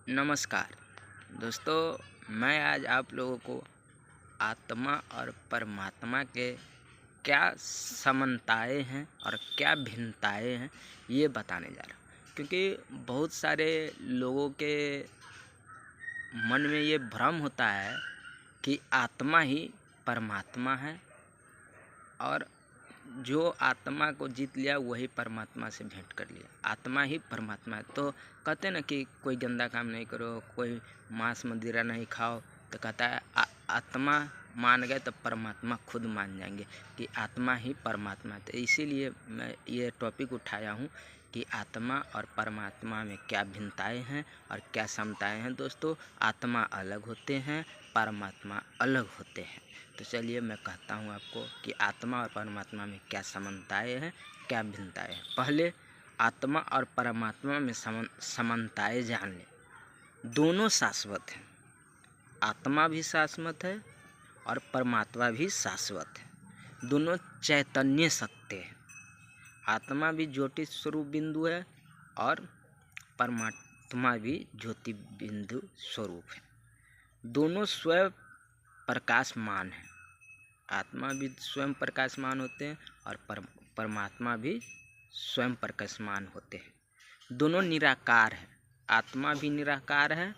नमस्कार दोस्तों, मैं आज आप लोगों को आत्मा और परमात्मा के क्या समानताएं हैं और क्या भिन्नताएं हैं ये बताने जा रहा हूँ। क्योंकि बहुत सारे लोगों के मन में ये भ्रम होता है कि आत्मा ही परमात्मा है और जो आत्मा को जीत लिया वही परमात्मा से भेंट कर लिया, आत्मा ही परमात्मा है। तो कहते ना कि कोई गंदा काम नहीं करो, कोई मांस मदिरा नहीं खाओ, तो कहता है आत्मा मान गए तो परमात्मा खुद मान जाएंगे कि आत्मा ही परमात्मा है। तो इसीलिए मैं ये टॉपिक उठाया हूँ कि आत्मा और परमात्मा में क्या भिन्नताएं हैं और क्या समताएं हैं। दोस्तों, आत्मा अलग होते हैं, परमात्मा अलग होते हैं। तो चलिए मैं कहता हूँ आपको कि आत्मा और परमात्मा में क्या समानताएं हैं, क्या भिन्नताएं हैं। पहले आत्मा और परमात्मा में समानताएं जान लें। दोनों शाश्वत हैं, आत्मा भी शाश्वत है और परमात्मा भी शाश्वत है। दोनों चैतन्य सत्य है। आत्मा भी ज्योति स्वरूप बिंदु है और परमात्मा भी ज्योति बिंदु स्वरूप है। दोनों स्वयं प्रकाशमान है। आत्मा भी स्वयं प्रकाशमान होते हैं और परमात्मा भी स्वयं प्रकाशमान होते हैं। दोनों निराकार है। आत्मा भी निराकार है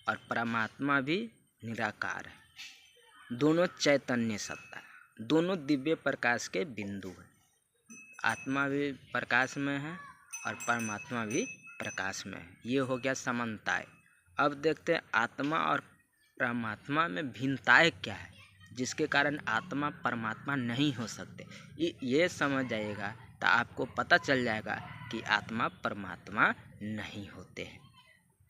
और परमात्मा भी निराकार है। दोनों चैतन्य सत्ता है। दोनों दिव्य प्रकाश के बिंदु है। आत्मा भी प्रकाश में है और परमात्मा भी प्रकाश में है। ये हो गया समानताएं। अब देखते हैं आत्मा और परमात्मा में भिन्नताएं क्या है, जिसके कारण आत्मा परमात्मा नहीं हो सकते। ये समझ जाइएगा तो आपको पता चल जाएगा कि आत्मा परमात्मा नहीं होते हैं।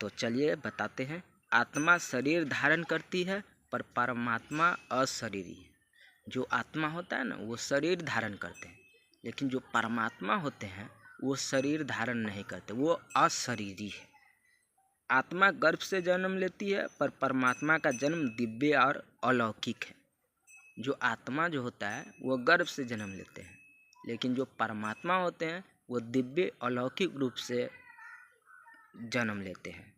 तो चलिए बताते हैं। आत्मा शरीर धारण करती है पर परमात्मा अशरीरी है। जो आत्मा होता है ना, वो शरीर धारण करते हैं, लेकिन जो परमात्मा होते हैं वो शरीर धारण नहीं करते, वो अशरीरी है। आत्मा गर्भ से जन्म लेती है पर परमात्मा का जन्म दिव्य और अलौकिक है। जो आत्मा जो होता है वो गर्भ से जन्म लेते हैं, लेकिन जो परमात्मा होते हैं वो दिव्य अलौकिक रूप से जन्म लेते हैं।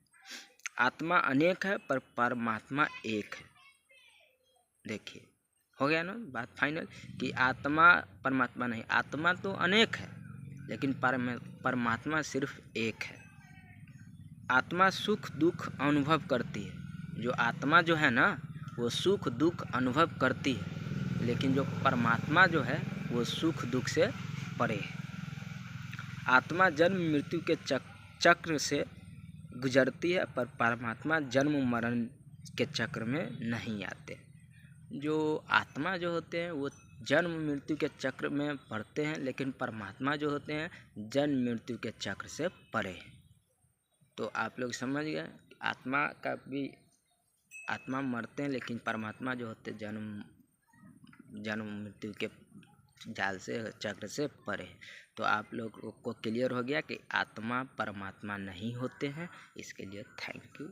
आत्मा अनेक है पर परमात्मा एक है। देखिए, हो गया ना बात फाइनल कि आत्मा परमात्मा नहीं। आत्मा तो अनेक है लेकिन परमात्मा सिर्फ एक है। आत्मा सुख दुख अनुभव करती है। जो आत्मा जो है ना, वो सुख दुख अनुभव करती है, लेकिन जो परमात्मा जो है वो सुख दुख से परे है। आत्मा जन्म मृत्यु के चक्र से गुजरती है पर परमात्मा जन्म मरण के चक्र में नहीं आते। जो आत्मा जो होते हैं वो जन्म मृत्यु के चक्र में पड़ते हैं, लेकिन परमात्मा जो होते हैं जन्म मृत्यु के चक्र से परे हैं। तो आप लोग समझ गए, आत्मा का भी आत्मा मरते हैं, लेकिन परमात्मा जो होते जन्म मृत्यु के जाल से चक्र से परे है। तो आप लोग को क्लियर हो गया कि आत्मा परमात्मा नहीं होते हैं। इसके लिए थैंक यू।